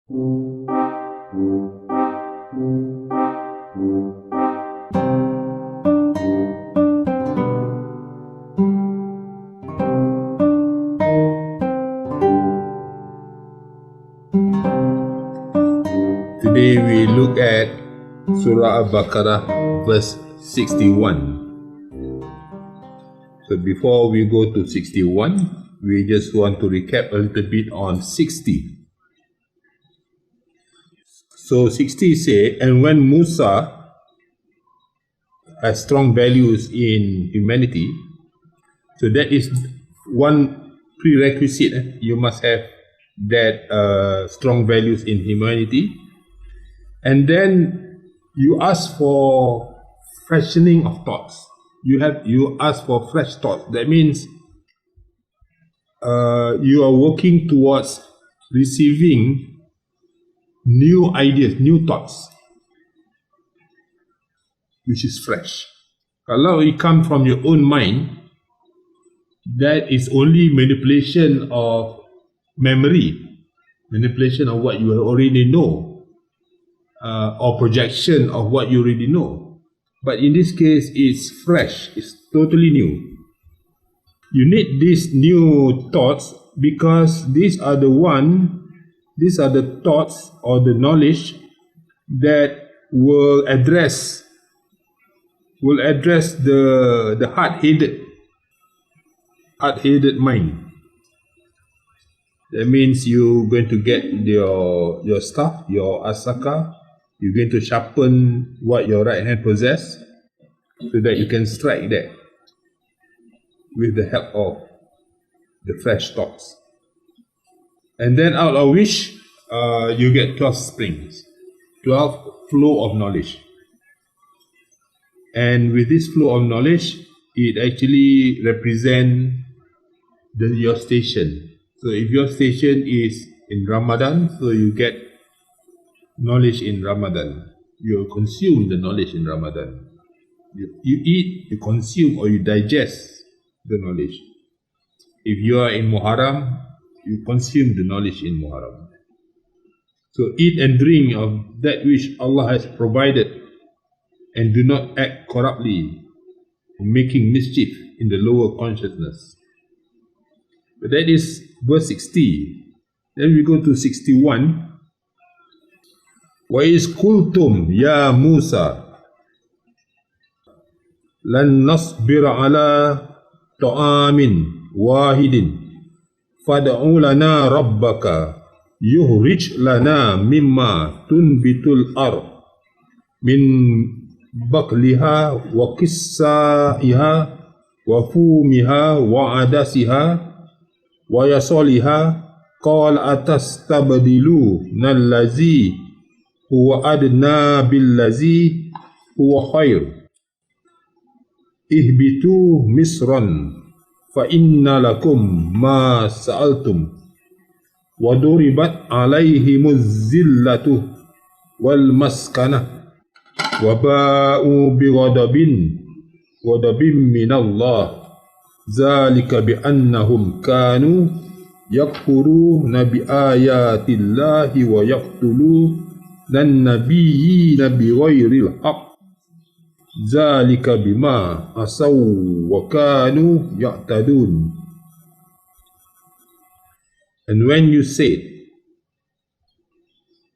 Today we look at Surah Al-Baqarah verse 61. So before we go to 61, we just want to recap a little bit on 60. So 60 say, and when Musa has strong values in humanity, so that is one prerequisite. You must have that strong values in humanity. And then you ask for freshening of thoughts. You ask for fresh thoughts. That means you are working towards receiving new ideas, new thoughts, which is fresh. Kalau it comes from your own mind, that is only manipulation of memory, manipulation of what you already know, or projection of what you already know. But in this case, it's fresh, it's totally new. You need these new thoughts because these are the thoughts or the knowledge that will address the hard-headed mind. That means you're going to get your stuff, your asaka. You're going to sharpen what your right hand possess, so that you can strike that with the help of the fresh thoughts. And then out of which you get 12 springs, 12 flow of knowledge. And with this flow of knowledge, it actually represents your station. So if your station is in Ramadan, so you get knowledge in Ramadan. You consume the knowledge in Ramadan. You eat, you consume, or you digest the knowledge. If you are in Muharram, you consume the knowledge in Muharram. So eat and drink of that which Allah has provided, and do not act corruptly, making mischief in the lower consciousness. But that is verse 60. Then we go to 61. وَإِذْ قُلْتُمْ يَا مُوسَى لَنْ نَصْبِرَ عَلَى طَعَامٍ وَاحِدٍ فَادْعُ لَنَا رَبَّكَ يُخْرِجْ لَنَا مِمَّا تُنْبِتُ الْأَرْضُ مِنْ بَقْلِهَا وَقِثَّائِهَا وَفُومِهَا وَعَدَسِهَا وَيَصَلِهَا قَالَ أَتَسْتَبْدِلُونَ الَّذِي هو أدنى بالذي هو خير اهبطوا مصرا فإن لكم ما سألتم وضربت عليهم الذلة والمسكنة وباءوا بغضب من الله ذلك بأنهم كانوا يكفرون بآيات الله ويقتلون النبيين بغير الحق ذلك بما عصوا وكانوا يعتدون. And when you said,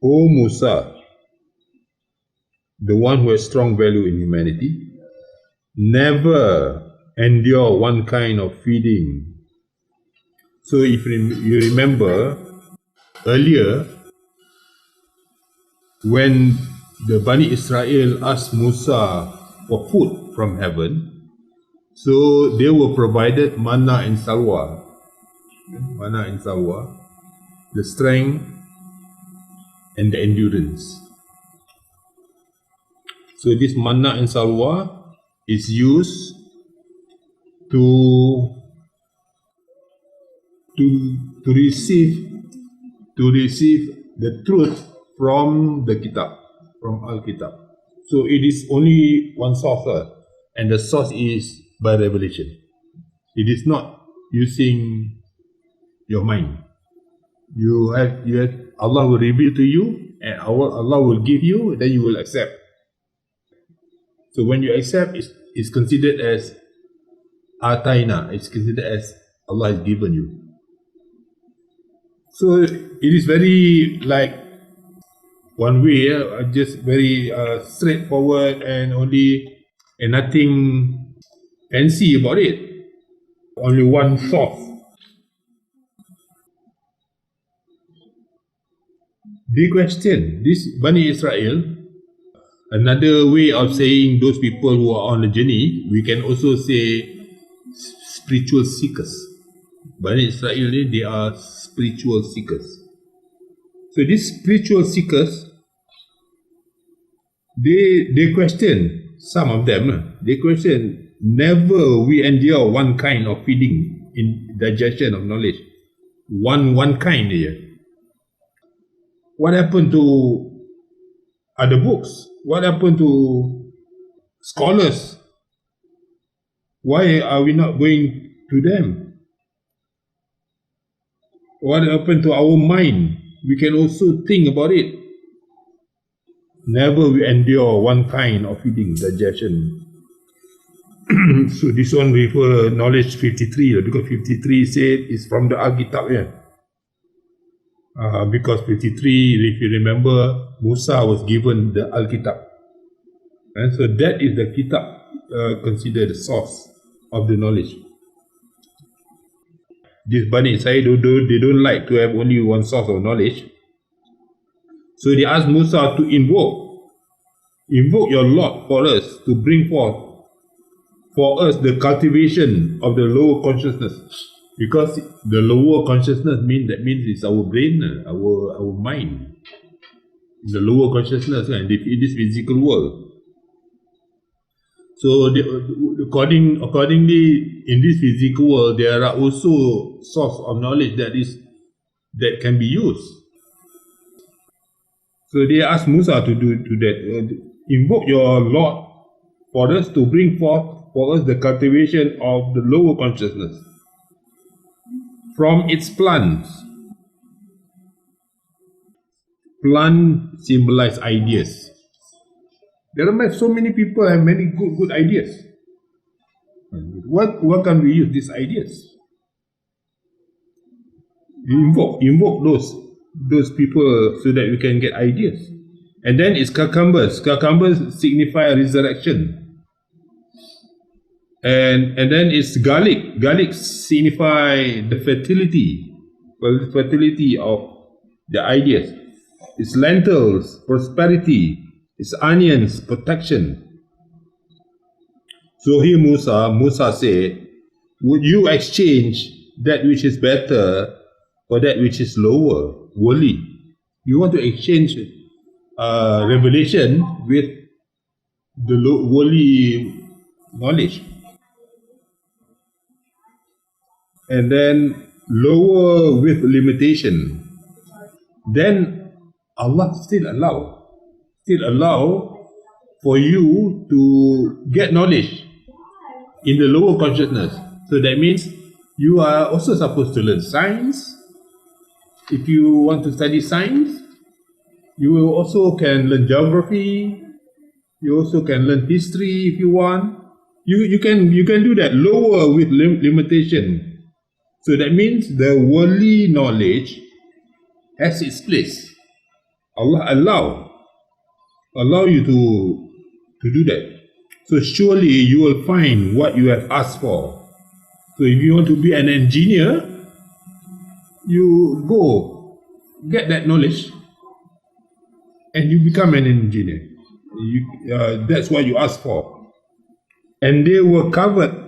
O Musa, the one who has strong value in humanity, never endure one kind of feeding. So if you remember earlier, when the Bani Israel asked Musa for food from heaven, so they were provided manna and salwa. Manna and salwa, the strength and the endurance. So this manna and salwa is used to receive the truth from the Kitab, from Al-Kitab. So it is only one source, and the source is by revelation. It is not using your mind. You have Allah will reveal to you, and Allah will give you, then you will accept. So when you accept, it's considered as Ataina, it's considered as Allah has given you. So it is very like one way, just very straightforward and nothing fancy about it. Only one source. They question this Bani Israel. Another way of saying those people who are on the journey, we can also say spiritual seekers. Bani Israel, they are spiritual seekers. So these spiritual seekers, they question, some of them, they question, never we endure one kind of feeding in digestion of knowledge. One kind here. What happened to other books? What happened to scholars? Why are we not going to them? What happened to our mind? We can also think about it. Never we endure one kind of feeding, digestion. So this one refer knowledge 53, because 53 said is from the Alkitab, yeah. Because 53, if you remember, Musa was given the Alkitab, and so that is the Kitab, considered the source of the knowledge. This Bani Israel, they don't like to have only one source of knowledge. So they asked Musa to invoke your Lord for us to bring forth for us the cultivation of the lower consciousness. Because the lower consciousness means it's our brain, our mind. It's the lower consciousness in this physical world. So accordingly, in this physical world, there are also source of knowledge that can be used. So they asked Musa to do that. Invoke your Lord for us to bring forth for us the cultivation of the lower consciousness from its plants. Plant symbolize ideas. There are so many people have many good ideas. What can we use these ideas? Invoke those people so that we can get ideas. And then it's cucumbers. Cucumbers signify resurrection. And then it's garlic. Garlic signify the fertility of the ideas. It's lentils, prosperity. It's onions, protection. So here Musa said, would you exchange that which is better for that which is lower, worldly? You want to exchange revelation with the worldly knowledge. And then lower with limitation. Then Allah still allow for you to get knowledge in the lower consciousness. So that means you are also supposed to learn science. If you want to study science, you also can learn geography. You also can learn history if you want. You can do that lower with limitation. So that means the worldly knowledge has its place. Allah allow you to do that. So surely you will find what you have asked for. So if you want to be an engineer, you go get that knowledge and you become an engineer. That's what you asked for. And they were covered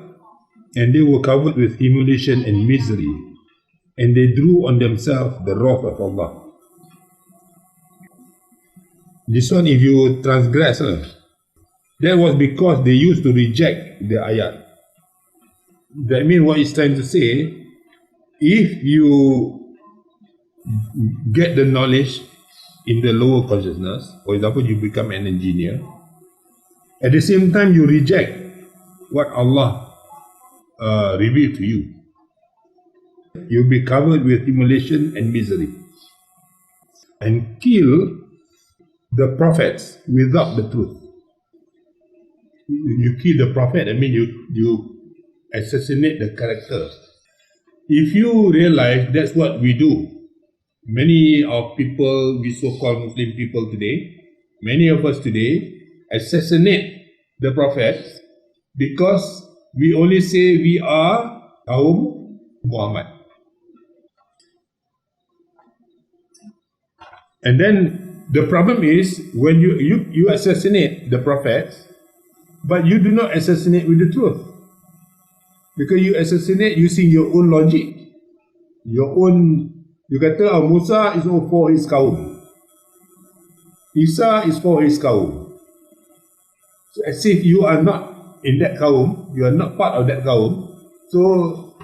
with humiliation and misery, and they drew on themselves the wrath of Allah. This one, if you transgress, that was because they used to reject the ayat. That means what it's trying to say, if you get the knowledge in the lower consciousness, for example, you become an engineer, at the same time you reject what Allah revealed to you, you'll be covered with humiliation and misery. and kill the prophets without the truth. You kill the prophet, I mean you assassinate the character. If you realize that's what we do, many of people, we so-called Muslim people today, many of us today assassinate the prophets because we only say we are kaum Muhammad. And then the problem is when you assassinate the prophets, but you do not assassinate with the truth. Because you assassinate using your own logic. Your own, you kata Musa is for his kaum. Isa is for his kaum. So as if you are not in that kaum, you are not part of that kaum. So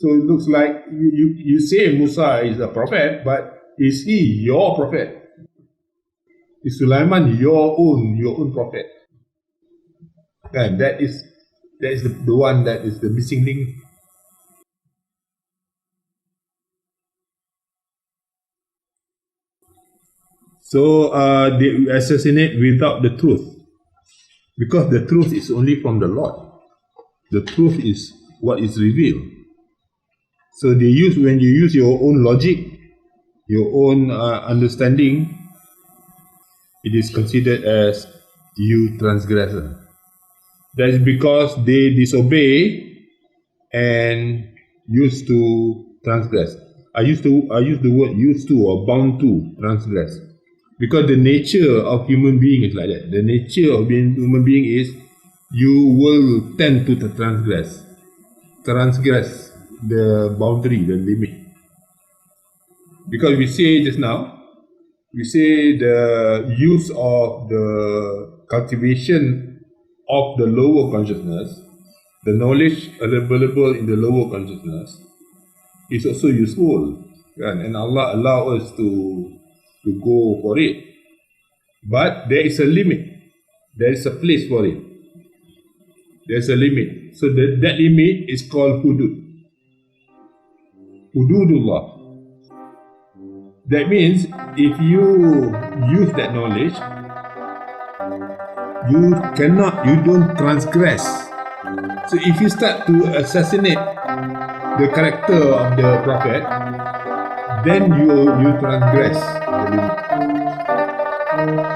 it looks like you say Musa is a prophet, but is he your prophet? Is Sulaiman your own prophet? And that is the one that is the missing link. So they assassinate without the truth, because the truth is only from the Lord. The truth is what is revealed. So when you use your own logic, your own understanding, it is considered as you transgressor. That is because they disobey and used to transgress. I use the word used to or bound to transgress, because the nature of human being is like that. The nature of human being is you will tend to transgress the boundary, the limit. Because we say just now, we say the use of the cultivation of the lower consciousness, the knowledge available in the lower consciousness is also useful, and Allah allow us to go for it. But there is a limit. There is a place for it. There is a limit. So that limit is called hudud. Hududullah. That means if you use that knowledge, you don't transgress. So if you start to assassinate the character of the prophet, then you transgress the limit.